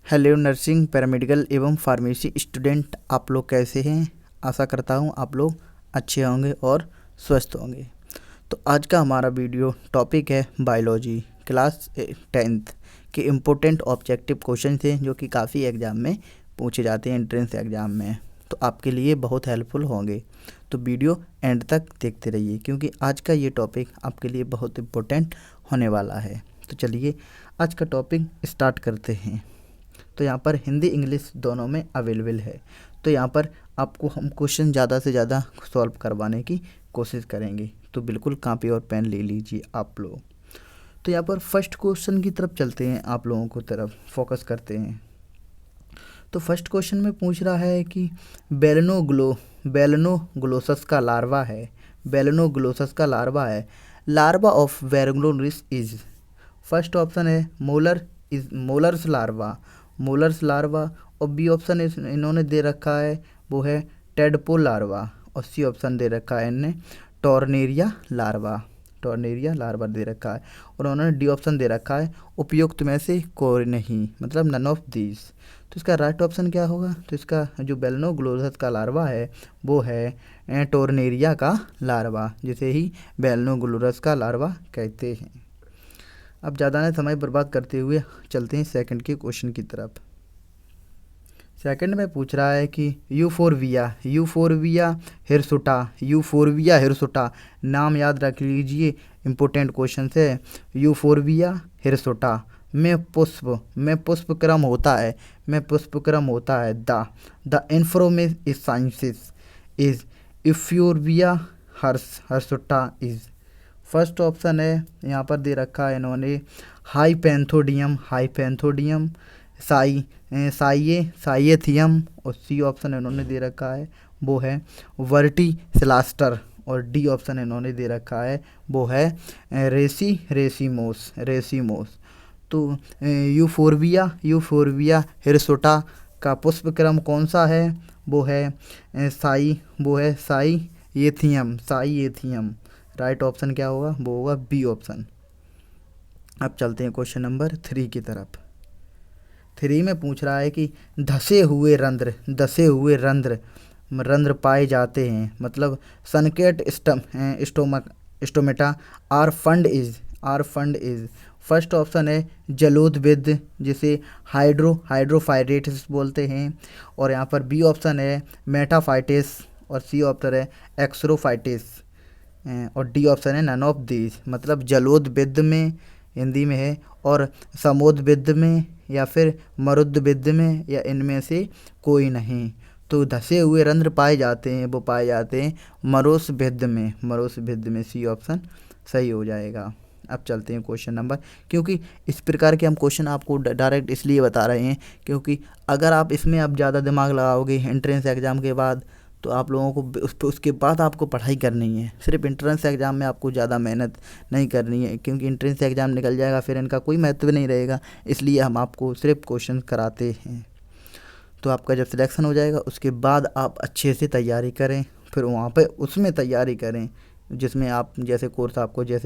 Hello nursing paramedical एवं pharmacy student, आप लोग कैसे हैं। आशा करता हूं आप लोग अच्छे होंगे और स्वस्थ होंगे। तो आज का हमारा वीडियो टॉपिक है बायोलॉजी क्लास 10th के इम्पोर्टेंट ऑब्जेक्टिव क्वेश्चन हैं जो कि काफ़ी एग्ज़ाम में पूछे जाते हैं, एंट्रेंस एग्ज़ाम में। तो आपके लिए बहुत हेल्पफुल होंगे, तो वीडियो एंड तक देखते रहिए क्योंकि आज का ये टॉपिक आपके लिए बहुत इम्पोर्टेंट होने वाला है। तो चलिए आज का टॉपिक स्टार्ट करते हैं। तो यहाँ पर हिंदी इंग्लिश दोनों में अवेलेबल है। तो यहाँ पर आपको हम क्वेश्चन ज़्यादा से ज़्यादा सॉल्व करवाने की कोशिश करेंगे, तो बिल्कुल कॉपी और पेन ले लीजिए आप लोग। तो यहाँ पर फर्स्ट क्वेश्चन की तरफ चलते हैं, आप लोगों को तरफ फोकस करते हैं। तो फर्स्ट क्वेश्चन में पूछ रहा है कि बेलनोग्लोसस का लार्वा है। बेलनोग्लोसस का लार्वा है। लार्वा ऑफ वेरग्लोरिस इज। फर्स्ट ऑप्शन है मोलर्स लार्वा, मोलर्स लार्वा। और बी ऑप्शन इन्होंने दे रखा है वो है टेडपोल लार्वा। और सी ऑप्शन दे रखा है इन्हें टॉर्नेरिया लार्वा, टॉर्नेरिया लार्वा दे रखा है। और उन्होंने डी ऑप्शन दे रखा है उपयुक्त में से कोई नहीं, मतलब नन ऑफ दीज। तो इसका राइट ऑप्शन क्या होगा। तो इसका जो बेलनोग्लोसस का लार्वा है वो है टॉर्नेरिया का लार्वा, जिसे ही बेलनोग्लोसस का लार्वा कहते हैं। अब ज़्यादा ना समय बर्बाद करते हुए चलते हैं सेकंड के क्वेश्चन की तरफ। सेकंड में पूछ रहा है कि यूफोरविया हिरसुटा नाम याद रख लीजिए, इम्पोर्टेंट क्वेश्चन है। यूफोरविया हिरसुटा में पुष्प क्रम होता है, the inflorescence is Euphorbia hirsuta is. First option है यहाँ पर दे रखा है इन्होंने हाइपेंथोडियम साइएथियम। और सी ऑप्शन इन्होंने दे रखा है वो है वर्टिसिलास्टर। और डी ऑप्शन इन्होंने दे रखा है वो है रेसिमोस। तो यूफोरविया हिरसुटा का पुष्प क्रम कौन सा है, वो है साइएथियम। राइट ऑप्शन क्या होगा, वो होगा बी ऑप्शन। अब चलते हैं क्वेश्चन नंबर 3 की तरफ। 3 में पूछ रहा है कि धसे हुए रंध्र पाए जाते हैं, मतलब sunken stomata are found is. First option है जलोदविद, जिसे हाइड्रोफाइटेट्स बोलते हैं। और यहाँ पर बी ऑप्शन है मेटाफाइटिस। और सी ऑप्शन है एक्सरोफाइटिस। और डी ऑप्शन है नन ऑफ दीज, मतलब जलोदविद में हिंदी में है, और समोदविद में या फिर मरुदविद में, या इनमें से कोई नहीं। तो धसे हुए रंध्र पाए जाते हैं मरोसविद में सी ऑप्शन सही हो जाएगा। अब चलते हैं क्वेश्चन नंबर, क्योंकि इस प्रकार के हम क्वेश्चन आपको डायरेक्ट इसलिए बता रहे हैं क्योंकि अगर आप इसमें अब ज़्यादा दिमाग लगाओगे एंट्रेंस एग्ज़ाम के बाद, तो आप लोगों को उसके बाद आपको पढ़ाई करनी है। सिर्फ एंट्रेंस एग्ज़ाम में आपको ज़्यादा मेहनत नहीं करनी है, क्योंकि एंट्रेंस एग्ज़ाम निकल जाएगा फिर इनका कोई महत्व नहीं रहेगा। इसलिए हम आपको सिर्फ क्वेश्चन कराते हैं। तो आपका जब सिलेक्शन हो जाएगा उसके बाद आप अच्छे से तैयारी करें, फिर वहाँ पे उसमें तैयारी करें जिसमें आप जैसे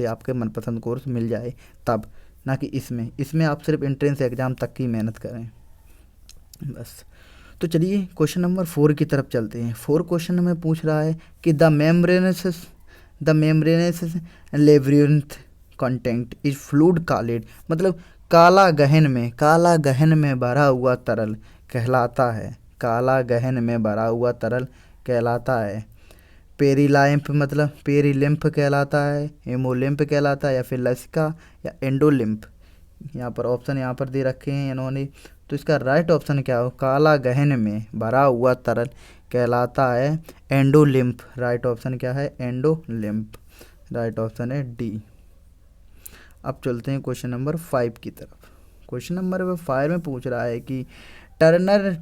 आपके मनपसंद कोर्स मिल जाए तब, ना कि इसमें आप सिर्फ एंट्रेंस एग्ज़ाम तक की मेहनत करें बस। तो चलिए क्वेश्चन नंबर 4 की तरफ चलते हैं। 4 क्वेश्चन में पूछ रहा है कि the membranous labyrinth content is fluid called, मतलब काला गहन में भरा हुआ तरल कहलाता है। पेरीलाइम्फ मतलब पेरीलिम्फ कहलाता है, हेमोलिम्फ कहलाता है, या फिर लसिका या एंडोलिम्फ। यहाँ पर ऑप्शन यहाँ पर दे रखे हैं इन्होंने। तो इसका राइट ऑप्शन क्या हो, काला गहन में भरा हुआ तरल कहलाता है एंडोलिम्फ। राइट ऑप्शन क्या है, एंडोलिम्फ। राइट ऑप्शन है डी। अब चलते हैं क्वेश्चन नंबर 5 की तरफ। क्वेश्चन नंबर 5 में पूछ रहा है कि Turner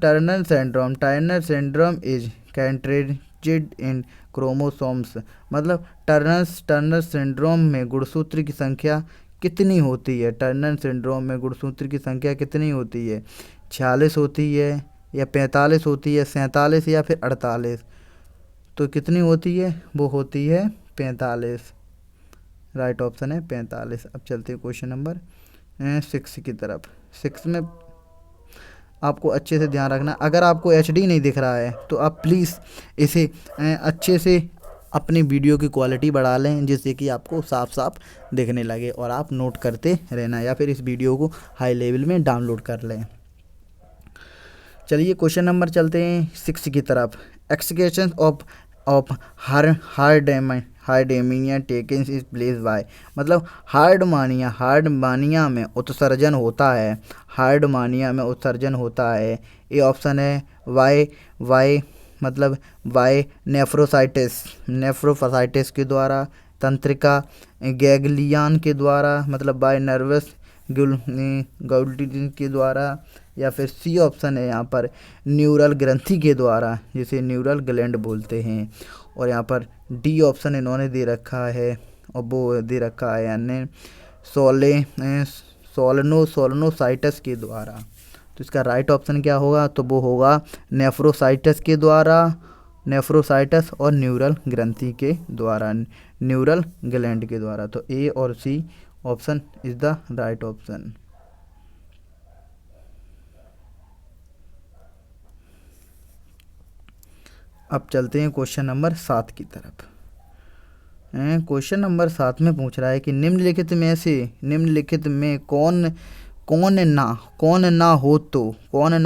syndrome is contented in chromosomes, मतलब टर्नर सिंड्रोम में गुणसूत्र की संख्या कितनी होती है। टर्नर सिंड्रोम में गुणसूत्र की संख्या कितनी होती है, 46 होती है, या 45 होती है, 47 या फिर 48। तो कितनी होती है, वो होती है 45। राइट ऑप्शन है 45। अब चलते हैं क्वेश्चन नंबर 6 की तरफ। 6 में आपको अच्छे से ध्यान रखना। अगर आपको एचडी नहीं दिख रहा है तो आप प्लीज़ इसे अच्छे से अपनी वीडियो की क्वालिटी बढ़ा लें, जिससे कि आपको साफ साफ दिखने लगे और आप नोट करते रहना, या फिर इस वीडियो को हाई लेवल में डाउनलोड कर लें। चलिए क्वेश्चन नंबर चलते हैं 6 की तरफ। Excretion of हार्डमानिया taken is place by, मतलब हार्डमानिया में उत्सर्जन होता है, हार्डमानिया में उत्सर्जन होता है। ये ऑप्शन है वाई मतलब वाई नेफ्रोफाइटिस के द्वारा, तंत्रिका गैंग्लियन के द्वारा, मतलब बाय नर्वस गौल्टिन के द्वारा, या फिर सी ऑप्शन है यहाँ पर न्यूरल ग्रंथि के द्वारा, जिसे न्यूरल ग्लैंड बोलते हैं। और यहाँ पर डी ऑप्शन इन्होंने दे रखा है, और वो दे रखा है यानी सोलनोसाइटस के द्वारा। तो इसका राइट ऑप्शन क्या होगा, तो वो होगा नेफ्रोसाइटस के द्वारा, नेफ्रोसाइटस और न्यूरल ग्रंथि के द्वारा, न्यूरल ग्लैंड के द्वारा। तो ए और C option is the right option. अब चलते हैं क्वेश्चन नंबर 7 की तरफ। क्वेश्चन नंबर 7 में पूछ रहा है कि निम्नलिखित में कौन ना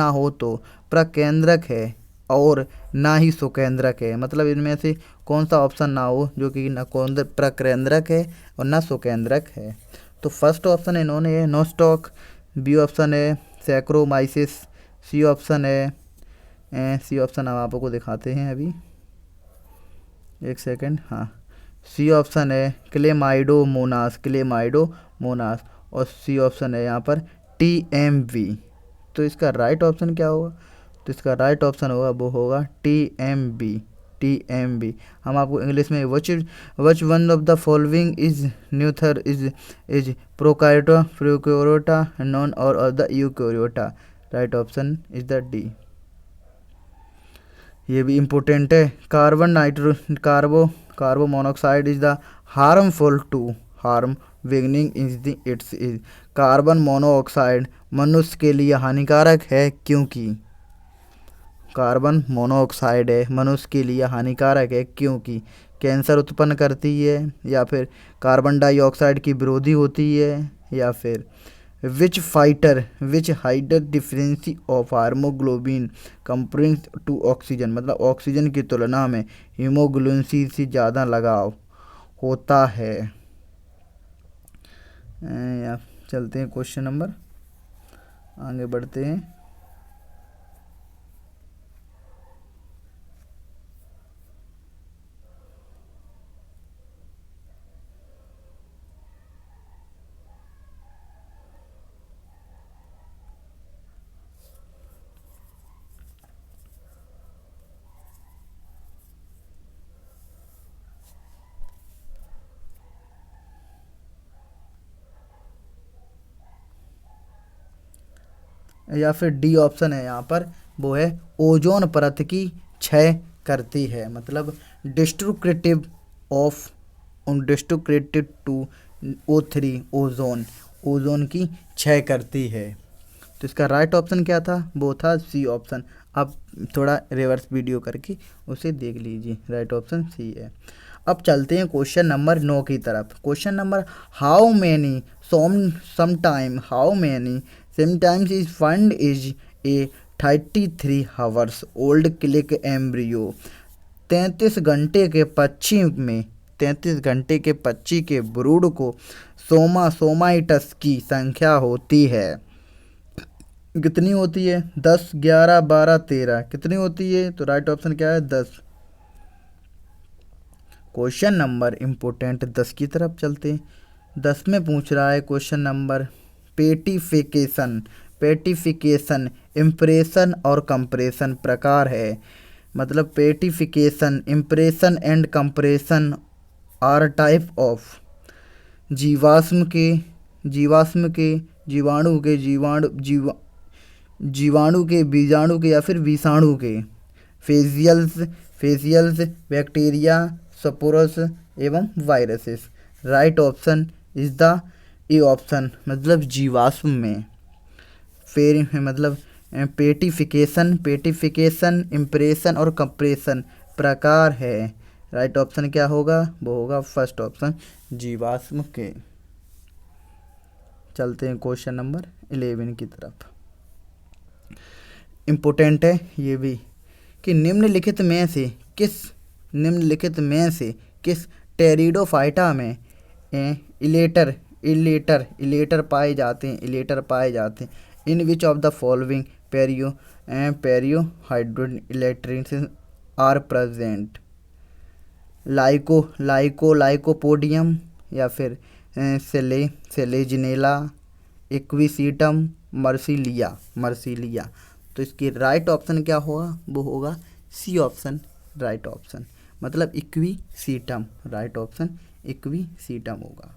हो तो प्रकेंद्रक है और ना ही सुकेंद्रक है, मतलब इनमें से कौन सा ऑप्शन ना हो जो कि ना प्रकेंद्रक है और ना सुकेंद्रक है। तो फर्स्ट ऑप्शन इन्होंने है नोस्टॉक, बी ऑप्शन है सैक्रोमाइसिस, सी ऑप्शन हम आपको दिखाते हैं अभी, एक सेकंड। हाँ, सी ऑप्शन है क्लेमाइडोमोनास, और सी ऑप्शन है यहाँ पर TMV। तो इसका राइट ऑप्शन क्या होगा, तो इसका राइट ऑप्शन होगा वो होगा TMV। हम आपको इंग्लिश में which one of the following is neither is prokaryota non और the eukaryota. Right option is the D. ये भी इम्पोर्टेंट है। Carbon monoxide is the harmful to beginning is carbon monoxide मनुष्य के लिए हानिकारक है क्योंकि कार्बन मोनोऑक्साइड है मनुष्य के लिए हानिकारक है क्योंकि कैंसर उत्पन्न करती है, या फिर कार्बन डाइऑक्साइड की विरोधी होती है, या फिर विच हाइडर डिफरेंसी ऑफ हार्मोग्लोबिन कंपेयर्ड टू ऑक्सीजन, मतलब ऑक्सीजन की तुलना में हीमोग्लोबिन से ज़्यादा लगाव होता है। या चलते हैं क्वेश्चन नंबर, आगे बढ़ते हैं। या फिर डी ऑप्शन है यहाँ पर, वो है ओजोन परत की क्षय करती है, मतलब डिस्ट्रुक्टिव टू O3 ओजोन की क्षय करती है। तो इसका राइट ऑप्शन क्या था, वो था सी ऑप्शन। आप थोड़ा रिवर्स वीडियो करके उसे देख लीजिए, राइट ऑप्शन सी है। अब चलते हैं क्वेश्चन नंबर 9 की तरफ। Question number how many sometimes is fund is a 33 hours old click embryo. 33 घंटे के पक्षी के ब्रूड को सोमाइटस की संख्या होती है, कितनी होती है, 10, 11, 12, 13, कितनी होती है, तो राइट ऑप्शन क्या है 10। क्वेश्चन नंबर इम्पोर्टेंट 10 की तरफ चलते हैं। 10 में पूछ रहा है क्वेश्चन नंबर पेटिफिकेशन इम्प्रेशन और कंप्रेशन प्रकार है, मतलब petrification impression and compression are type of जीवाणु के बीजाणु के या फिर विषाणु के, फेजियल्स बैक्टीरिया स्पोरस एवं viruses. Right option is the A option, मतलब जीवाश्म में, फिर मतलब पेटिफिकेशन, इम्प्रेशन और कंप्रेशन प्रकार है। राइट ऑप्शन क्या होगा? वो होगा फर्स्ट ऑप्शन, जीवाश्म के। चलते हैं क्वेश्चन नंबर 11 की तरफ। इम्पोर्टेंट है ये भी कि निम्नलिखित में से किस टेरिडोफाइटा में इलेटर पाए जाते हैं। In which of the following पेरियोहाइड्रोन इलेक्ट्रिन आर प्रेजेंट? लाइकोपोडियम या फिर सेलेजिनेला, इक्विसीटम, मर्सिलिया। तो इसकी राइट ऑप्शन क्या होगा? वो होगा सी ऑप्शन, राइट ऑप्शन, मतलब इक्विसीटम। राइट ऑप्शन इक्विसीटम होगा।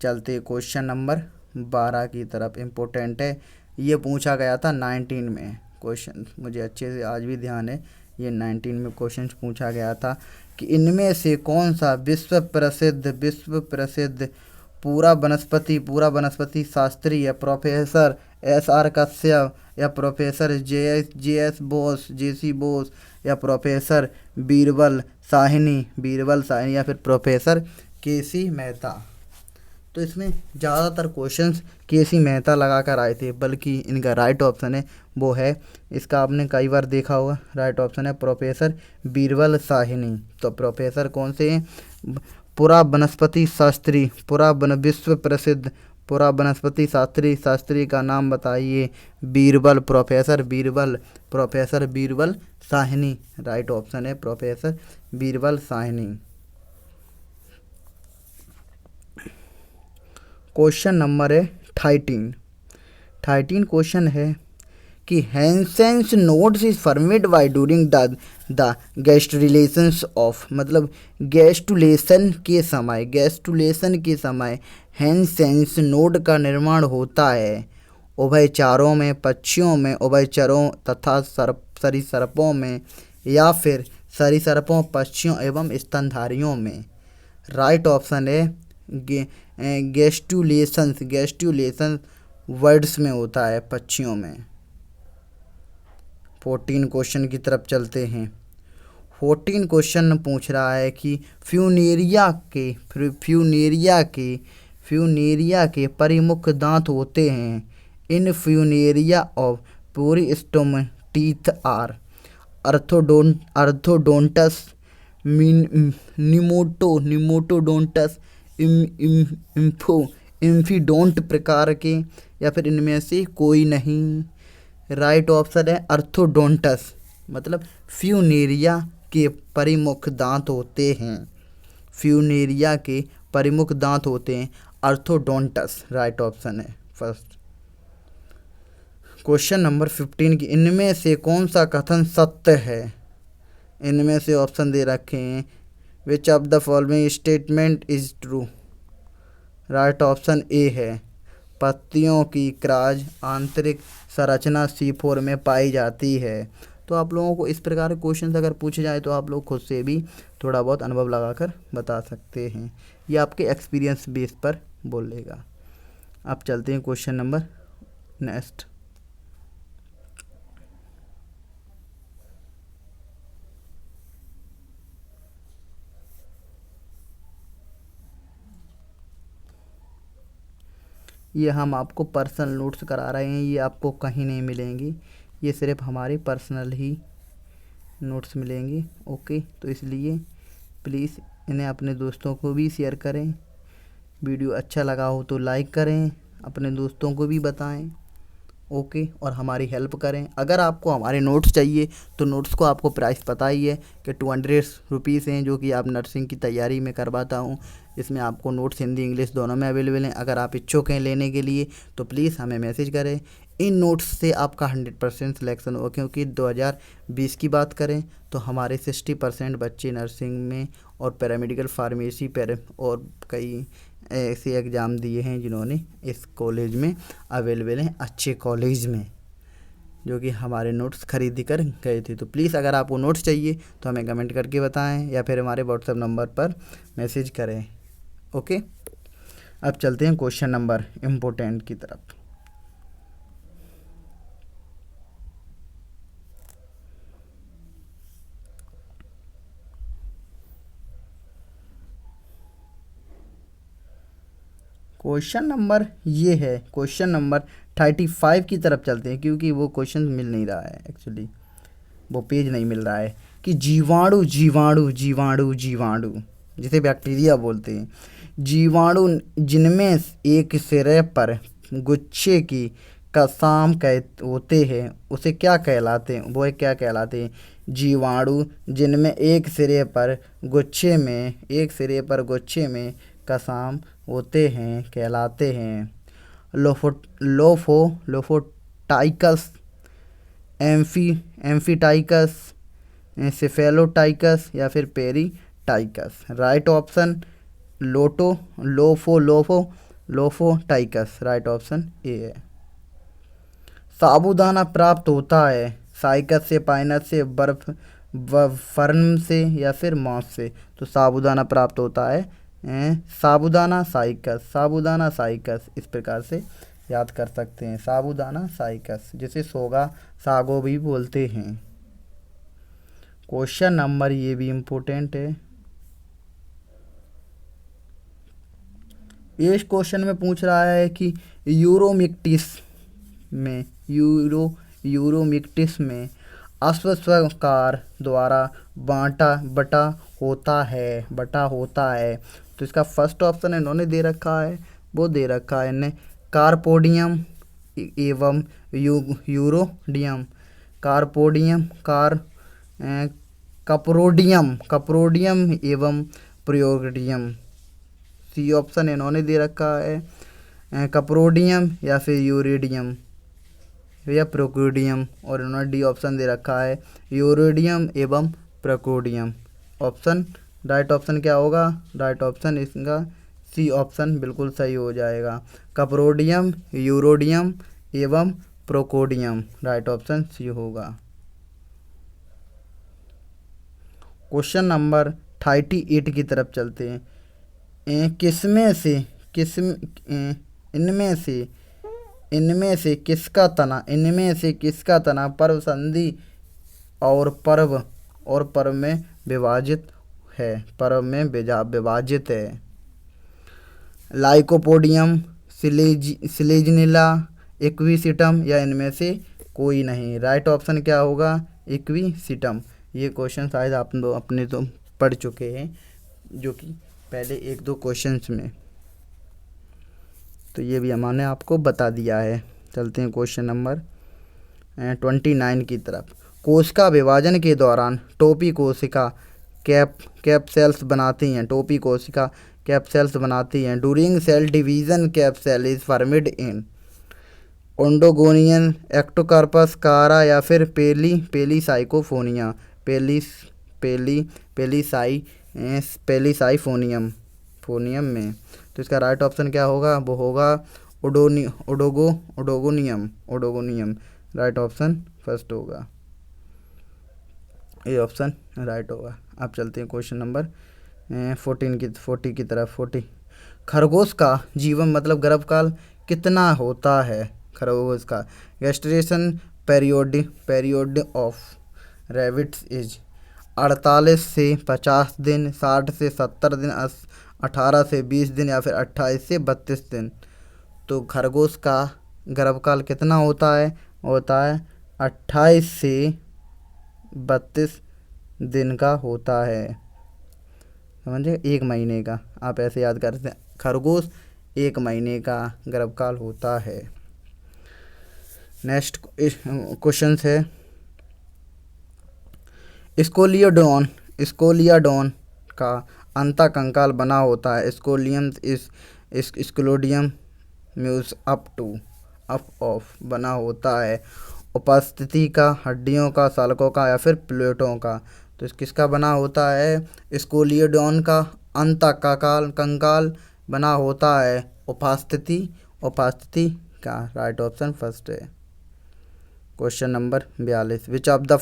चलते क्वेश्चन नंबर 12 की तरफ। इम्पोर्टेंट है, ये पूछा गया था 19 में क्वेश्चन, मुझे अच्छे से आज भी ध्यान है, ये 19 में क्वेश्चन पूछा गया था कि इनमें से कौन सा विश्व प्रसिद्ध पूरा वनस्पति शास्त्री है? प्रोफेसर SR कश्यप या प्रोफेसर JC बोस या प्रोफेसर बीरबल साहनी या फिर प्रोफेसर KC मेहता। तो इसमें ज़्यादातर क्वेश्चंस KC मेहता लगा कर आए थे, बल्कि इनका राइट ऑप्शन है वो है, इसका आपने कई बार देखा होगा, राइट ऑप्शन है प्रोफेसर बीरबल साहनी। तो प्रोफेसर कौन से हैं? पूरा वनस्पति शास्त्री, विश्व प्रसिद्ध पूरा वनस्पति शास्त्री का नाम बताइए। Professor Birbal Sahni. Right option है professor Birbal Sahni. Question number है 13 क्वेश्चन है कि Hensen's node is formed by during the gastrulations of, मतलब गैस्ट्रुलेशन के समय हैंसेंस नोड का निर्माण होता है उभयचरों में, पक्षियों में, उभयचरों तथा सरीसृपों में, या फिर सरीसृपों, पक्षियों एवं स्तनधारियों में। राइट ऑप्शन है गैस्ट्रुलेशन वर्ड्स में होता है, पक्षियों में। 14 क्वेश्चन की तरफ चलते हैं। 14 क्वेश्चन पूछ रहा है कि फ्यूनेरिया के परिमुख दांत होते हैं। इन फ्यूनेरिया ऑफ पूरी स्टोम टीथ आर अर्थोडोंटस, निमोटोडोंटस, इम्फीडोंट प्रकार के, या फिर इनमें से कोई नहीं। राइट ऑप्शन है अर्थोडोंटस, मतलब फ्यूनेरिया के परिमुख दांत होते हैं अर्थोडोंटस। राइट ऑप्शन है फर्स्ट। क्वेश्चन नंबर 15 की इनमें से कौन सा कथन सत्य है? इनमें से ऑप्शन दे रखे हैं, विच of the following statement is true? Right option A है, पत्तियों की क्राज आंतरिक संरचना C4 में पाई जाती है। तो आप लोगों को इस प्रकार के क्वेश्चन अगर पूछे जाए तो आप लोग खुद से भी थोड़ा बहुत अनुभव लगाकर बता सकते हैं, ये आपके एक्सपीरियंस बेस पर बोलेगा। अब चलते हैं क्वेश्चन नंबर नेक्स्ट। ये हम आपको पर्सनल नोट्स करा रहे हैं, ये आपको कहीं नहीं मिलेंगी, ये सिर्फ हमारे पर्सनल ही नोट्स मिलेंगे। ओके, तो इसलिए प्लीज़ इन्हें अपने दोस्तों को भी शेयर करें, वीडियो अच्छा लगा हो तो लाइक करें, अपने दोस्तों को भी बताएं। ओके, और हमारी हेल्प करें। अगर आपको हमारे नोट्स चाहिए तो नोट्स को आपको प्राइस पता ही है कि 200 रुपीज़ हैं, जो कि आप नर्सिंग की तैयारी में करवाता हूँ। इसमें आपको नोट्स हिंदी इंग्लिश दोनों में अवेलेबल हैं। अगर आप इच्छुक हैं लेने के लिए तो प्लीज़ हमें मैसेज करें। इन नोट्स से आपका 100% सिलेक्शन होगा, क्योंकि 2020 की बात करें तो हमारे 60% बच्चे नर्सिंग में और पैरामेडिकल फार्मेसी और कई ऐसे एग्ज़ाम दिए हैं जिन्होंने इस कॉलेज में अवेलेबल हैं, अच्छे कॉलेज में, जो कि हमारे नोट्स खरीद कर गए थे। तो प्लीज़ अगर आपको नोट्स चाहिए तो हमें कमेंट करके बताएं या फिर हमारे व्हाट्सएप नंबर पर मैसेज करें। ओके, अब चलते हैं क्वेश्चन नंबर इम्पोर्टेंट की तरफ। क्वेश्चन नंबर ये है, क्वेश्चन नंबर 35 की तरफ चलते हैं, क्योंकि वो क्वेश्चन मिल नहीं रहा है एक्चुअली, वो पेज नहीं मिल रहा है कि जीवाणु जीवाणु जीवाणु जीवाणु जिसे बैक्टीरिया बोलते हैं, जीवाणु जिनमें एक सिरे पर गुच्छे की कसाम कह होते हैं उसे क्या कहलाते हैं, वो क्या कहलाते हैं? जीवाणु जिनमें एक सिरे पर गुच्छे में कसाम होते हैं कहलाते हैं लोफोटाइकस, एम्फीटाइकस, सेफेलोटाइकस या फिर peritrichous. Right option lophotrichous, right option A है। साबूदाना प्राप्त होता है साइकस से, पाइनस से, बर्फ फर्न से या फिर मॉस से। तो साबूदाना प्राप्त होता है साबूदाना साइकस, इस प्रकार से याद कर सकते हैं, साबूदाना साइकस, जिसे सोगा सागो भी बोलते हैं। क्वेश्चन नंबर ये भी इम्पोर्टेंट है, इस क्वेश्चन में पूछ रहा है कि यूरोमिक्टिस में अश्वस्वकार द्वारा बटा होता है। तो इसका फर्स्ट ऑप्शन इन्होंने दे रखा है, वो दे रखा है इन्हें कार्पोडियम एवं यूरोडियम, कप्रोडियम एवं प्रियोडियम। सी ऑप्शन इन्होंने दे रखा है कप्रोडियम या फिर यूरेडियम या प्रोकोडियम, और इन्होंने डी ऑप्शन दे रखा है यूरेडियम एवं प्रोकोडियम। ऑप्शन राइट ऑप्शन क्या होगा? राइट ऑप्शन इसका सी ऑप्शन बिल्कुल सही हो जाएगा, कप्रोडियम, यूरोडियम एवं प्रोकोडियम, राइट ऑप्शन सी होगा। क्वेश्चन नंबर 38 की तरफ चलते हैं। इनमें से किसका तना पर्व संधि और पर्व में विभाजित है? लाइकोपोडियम, सिलेजनिला, इक्विसिटम या इनमें से कोई नहीं। राइट ऑप्शन क्या होगा? इक्विसिटम। ये क्वेश्चन शायद आप लोग अपने तो पढ़ चुके हैं, जो कि पहले 1-2 क्वेश्चंस में, तो ये भी हमने आपको बता दिया है। चलते हैं क्वेश्चन नंबर 29 की तरफ। कोशिका विभाजन के दौरान टोपी कोशिका कैप्सेल्स बनाती हैं। During cell division cap cell is formed in Oedogonium, Ectocarpus, Chara या फिर पेलीसाइकोफोनिया, फोनियम में। तो इसका राइट ऑप्शन क्या होगा? वो होगा ओडोगोनियम, राइट ऑप्शन फर्स्ट होगा, ये ऑप्शन राइट होगा। अब चलते हैं क्वेश्चन नंबर 40 की तरफ। 40, खरगोश का जीवन मतलब गर्भकाल कितना होता है? खरगोश का gestation period of rabbits is 48 से 50 दिन, 60 से 70 दिन, 18 से 20 दिन या फिर 28 से 32 दिन। तो खरगोश का गर्भकाल कितना होता है? 28 से 32 दिन का होता है, समझे? 1 महीने का, आप ऐसे याद करते हैं, खरगोश 1 महीने का गर्भकाल होता है। नेक्स्ट क्वेश्चन है, स्कोलियाडोन का अंतःकंकाल बना होता है। स्कोलोडियम म्यूस अप ऑफ बना होता है। उपस्थिति का, हड्डियों का, सल्कों का या फिर प्लेटों का। तो किसका बना होता है? स्कोलियोडोन का अंतःकंकाल बना होता है उपस्थिति का, राइट ऑप्शन फर्स्ट है। Question number 42, which of the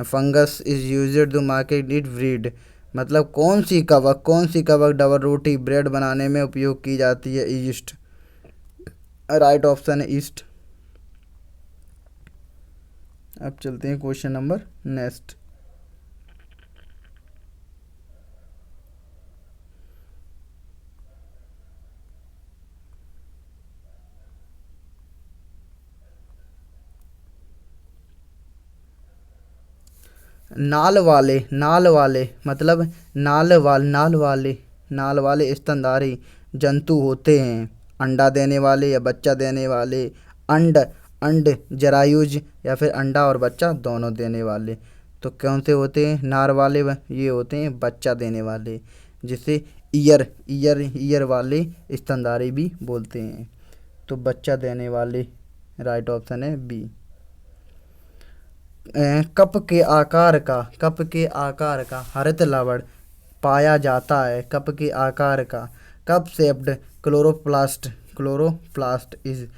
fungus is used to market it breed, मतलब कौन सी कवक डबल रोटी ब्रेड बनाने में उपयोग की जाती है? ईस्ट, राइट ऑप्शन है ईस्ट। अब चलते हैं क्वेश्चन नंबर नेक्स्ट। नाल वाले मतलब नाल वाले स्तनधारी जंतु होते हैं। अंडा देने वाले या बच्चा देने वाले। अंड अंड जरायुज या फिर अंडा और बच्चा दोनों देने वाले। तो कौन से होते हैं? नार वाले ये होते हैं बच्चा देने वाले, जिसे ईयर ईयर ईयर वाले स्तनधारी भी बोलते हैं। तो बच्चा देने वाले राइट ऑप्शन है बी। कप के आकार का हरित लवण पाया जाता है। कप के आकार का cup shaped chloroplast is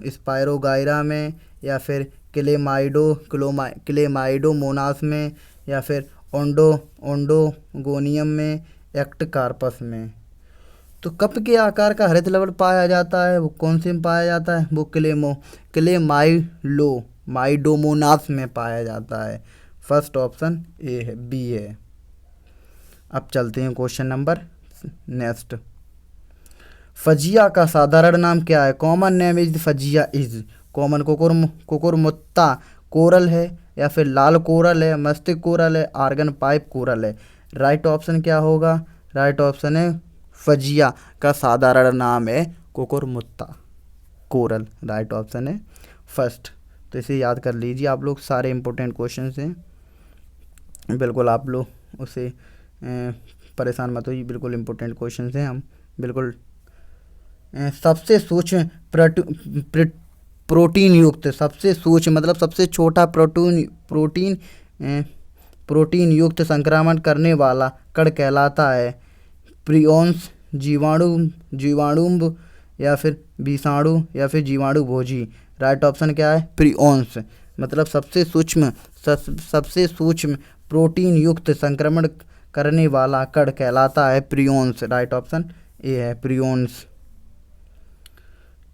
spirogyra में या फिर क्लेमाइडोमोनास में या फिर ओंडोगोनियम में एक्ट कार्पस में। तो कप के आकार का हरित लवण पाया जाता है, वो कौन से में पाया जाता है? वो क्लेमाइडोमोनास में पाया जाता है। फर्स्ट ऑप्शन ए है, बी है। अब चलते हैं क्वेश्चन नंबर नेक्स्ट। फजिया का साधारण नाम क्या है? Common name is Fungia is common कुकुरमुत्ता कोरल है या फिर लाल कोरल है, मस्तिष्क कोरल है, आर्गन पाइप कोरल है। राइट ऑप्शन क्या होगा? राइट ऑप्शन है फजिया का साधारण नाम है कुकुरमुत्ता कोरल। राइट ऑप्शन है फर्स्ट। तो इसे याद कर लीजिए आप लोग, सारे इंपॉर्टेंट क्वेश्चन हैं, बिल्कुल आप लोग उसे परेशान मत होइए, बिल्कुल इंपॉर्टेंट क्वेश्चन हैं। हम बिल्कुल सबसे सूक्ष्म प्रोटीन युक्त, सबसे सूक्ष्म मतलब सबसे छोटा प्रोटीन युक्त संक्रमण करने वाला कण कहलाता है प्रियोन्स, जीवाणु या फिर विषाणु या फिर जीवाणु भोजी। राइट ऑप्शन क्या है? प्रियोन्स मतलब सबसे सूक्ष्म प्रोटीन युक्त संक्रमण करने वाला कण कहलाता है प्रियोन्स। राइट ऑप्शन ए है प्रियोन्स।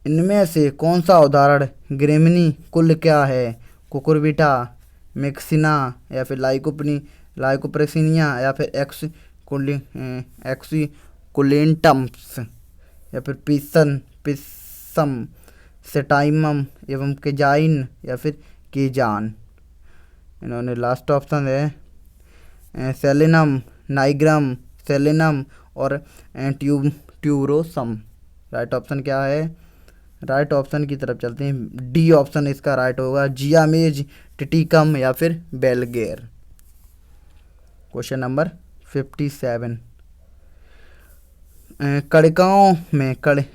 इनमें से कौन सा उदाहरण ग्रेमिनी कुल क्या है? कुकुरबिटा, मैक्सिना या फिर लाइकोप्रेसिनिया या फिर एक्सिकुलेंटम्स या फिर पिसम सेटाइमम एवं केजाइन या फिर केजान। इन्होंने लास्ट ऑप्शन है सेलेनम, नाइग्रम, सेलेनम और ट्यूबरोसम। राइट ऑप्शन क्या है? राइट ऑप्शन की तरफ चलते हैं, डी ऑप्शन इसका राइट होगा, जियामेज, टिटिकम या फिर बेलगेर। Question number 57।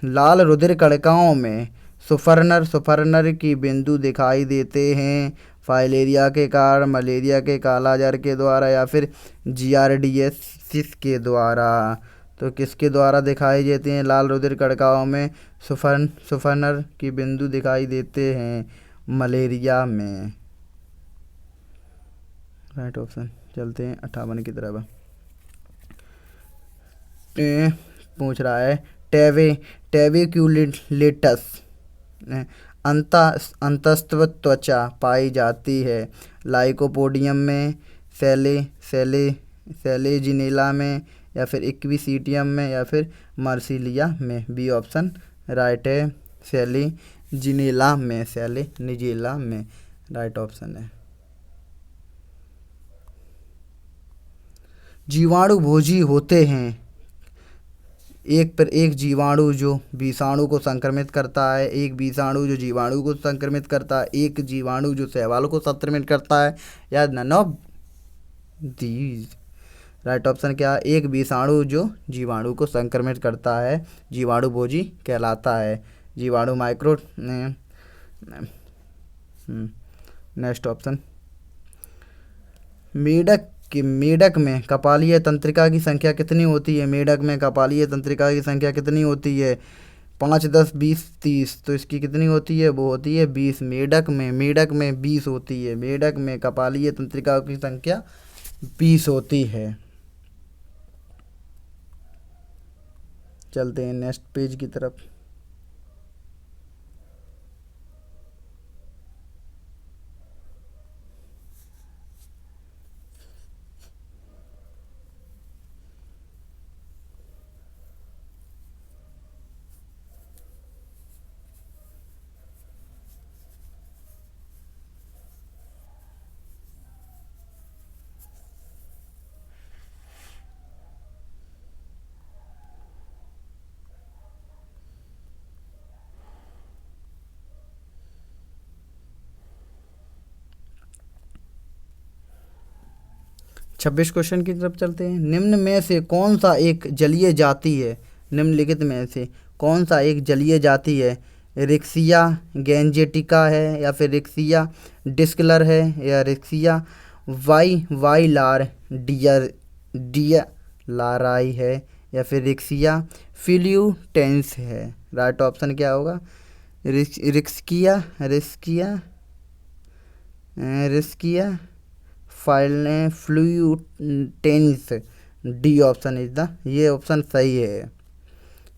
लाल रुधिर कणिकाओं में सुफर्नर की बिंदु दिखाई देते हैं फाइलेरिया के कारण, मलेरिया के कालाजार के द्वारा या फिर जियार्डियसिस के द्वारा। तो किसके द्वारा दिखाई देते हैं? लाल रुधिर कणिकाओं में सुफर्नर की बिंदु दिखाई देते हैं मलेरिया में। Right option. चलते हैं 58 की तरफ। पूछ रहा है टेविक्युलेटस अंतस्त्व त्वचा पाई जाती है लाइकोपोडियम में, सेलेजिनेला में या फिर इक्विसीटियम में या फिर मार्सिलिया में। बी ऑप्शन राइट है, सेलेजिनेला में राइट ऑप्शन है। जीवाणु भोजी होते हैं। एक पर एक जीवाणु जो विषाणु को संक्रमित करता है, एक विषाणु जो जीवाणु को संक्रमित करता है, एक जीवाणु जो शैवाल को संक्रमित करता है, या none of these. Right option क्या है? एक विषाणु जो जीवाणु को संक्रमित करता है जीवाणु भोजी कहलाता है। जीवाणु माइक्रो नेक्स्ट ऑप्शन। मेढक में कपालीय तंत्रिका की संख्या कितनी होती है? मेढक में कपालीय तंत्रिका की संख्या कितनी होती है? 5, 10, 20, 30। तो इसकी कितनी होती है? वो होती है 20। मेढक में 20 होती है। मेढक में कपालीय तंत्रिका की संख्या 20 होती है। चलते हैं नेक्स्ट पेज की तरफ। 26 क्वेश्चन की तरफ चलते हैं। निम्न में से कौन सा एक जलीय जाति है, निम्नलिखित में से कौन सा एक जलीय जाति है? रिक्सिया गैंजेटिका है, या फिर रिक्सिया डिस्कलर है, या रिक्सिया वाइलार डियालाराई है, या फिर रिक्सिया फिल्यूटेंस है। राइट ऑप्शन क्या होगा? रिक्सिया रिस्किया फ्लूटेंस, डी ऑप्शन इज द, ये ऑप्शन सही है।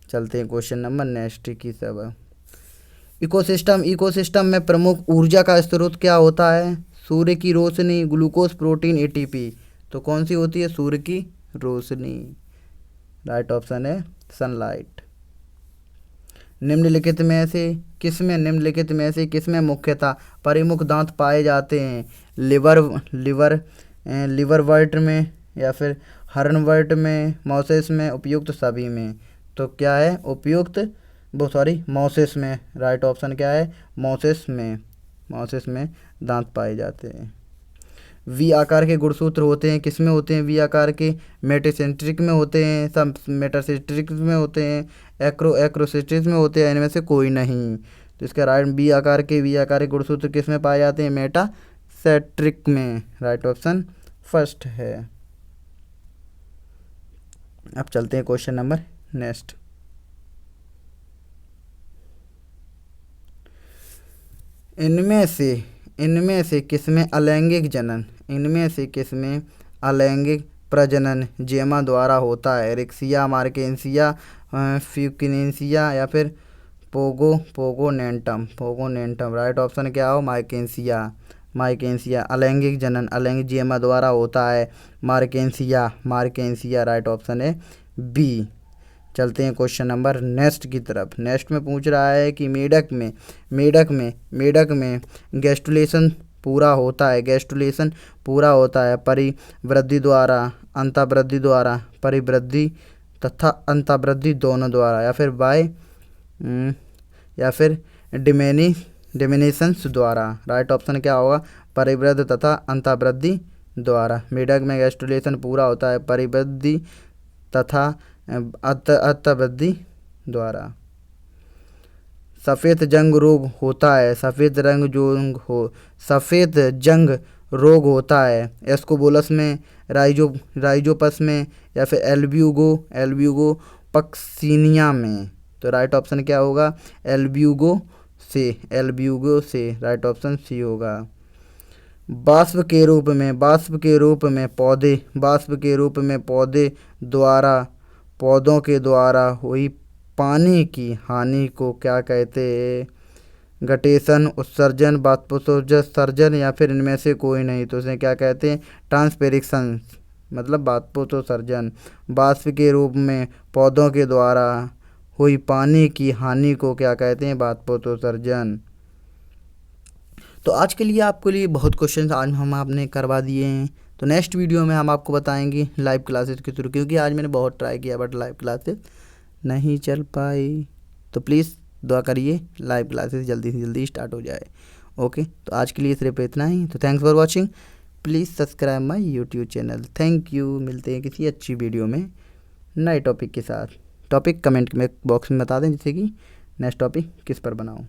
चलते हैं क्वेश्चन नंबर नेक्स्ट की सब। इकोसिस्टम में प्रमुख ऊर्जा का स्रोत क्या होता है? सूर्य की रोशनी, ग्लूकोज, प्रोटीन, एटीपी। तो कौन सी होती है? सूर्य की रोशनी। राइट ऑप्शन है सनलाइट। निम्नलिखित में से किसमें मुख्यतः परिमुख दांत पाए जाते हैं? लिवरवर्ट में, या फिर हर्नवर्ट में, मॉसेस में, उपयुक्त सभी में। तो क्या है? उपयुक्त मॉसेस में। राइट ऑप्शन क्या है? मॉसेस में दांत पाए जाते हैं। वी आकार के गुणसूत्र होते हैं, किस में होते हैं? वी आकार के मेटासेंट्रिक में होते हैं, सब मेटासेंट्रिक में होते हैं, एक्रोसेंट्रिक में होते हैं, इनमें से कोई नहीं। तो इसका राइट वी आकार के गुणसूत्र किस में पाए जाते हैं? मेटासेंट्रिक में। राइट ऑप्शन फर्स्ट है। अब चलते हैं क्वेश्चन नंबर नेक्स्ट। इनमें से किसमें अलैंगिक प्रजनन जेमा द्वारा होता है? रिक्सिया मार्केंसिया, फ्यूकिनेंसिया, या फिर पोगोनेंटम। राइट ऑप्शन क्या हो? मार्केंसिया। अलैंगिक जेमा द्वारा होता है मार्केंसिया। राइट ऑप्शन है बी। चलते हैं क्वेश्चन नंबर नेक्स्ट की तरफ। नेक्स्ट में पूछ रहा है कि मेढक में गैस्ट्रुलेशन पूरा होता है परिवृद्धि द्वारा, अंतःवृद्धि द्वारा, परिवृद्धि तथा अंतःवृद्धि दोनों द्वारा, या फिर डिमिनेशंस द्वारा। राइट ऑप्शन क्या होगा? परिवृद्धि तथा अंतःवृद्धि द्वारा। मेढक में गैस्ट्रुलेशन पूरा होता है परिवृद्धि तथा अंतःवृद्धि द्वारा। सफ़ेद जंग रोग होता है एस्कोबोलस में, राइजोपस में, या फिर एल्ब्यूगो पक्सिनिया में। तो राइट ऑप्शन क्या होगा? एल्ब्यूगो से। राइट ऑप्शन सी होगा। बाष्प के रूप में पौधों के द्वारा हुई पानी की हानि को क्या कहते हैं? गटेशन, उत्सर्जन, बाष्पोत्सर्जन, या फिर इनमें से कोई नहीं। तो उसे क्या कहते हैं? ट्रांसपिरेशन, मतलब बाष्पोत्सर्जन। बाष्प के रूप में पौधों के द्वारा हुई पानी की हानि को क्या कहते हैं? बाष्पोत्सर्जन। तो आज के लिए आपके लिए बहुत क्वेश्चन आज हम आपने करवा दिए हैं। तो नेक्स्ट वीडियो में हम आपको बताएंगे लाइव क्लासेस के थ्रू, क्योंकि आज मैंने बहुत ट्राई किया बट लाइव क्लासेस नहीं चल पाई। तो प्लीज़ दुआ करिए लाइव क्लासेस जल्दी से जल्दी स्टार्ट हो जाए। ओके, तो आज के लिए सिर्फ इतना ही। तो thanks for watching. Please subscribe my YouTube channel. Thank you. मिलते हैं किसी अच्छी वीडियो में नए टॉपिक के साथ। टॉपिक कमेंट में बॉक्स में बता दें, जिससे कि नेक्स्ट टॉपिक किस पर बनाऊँ।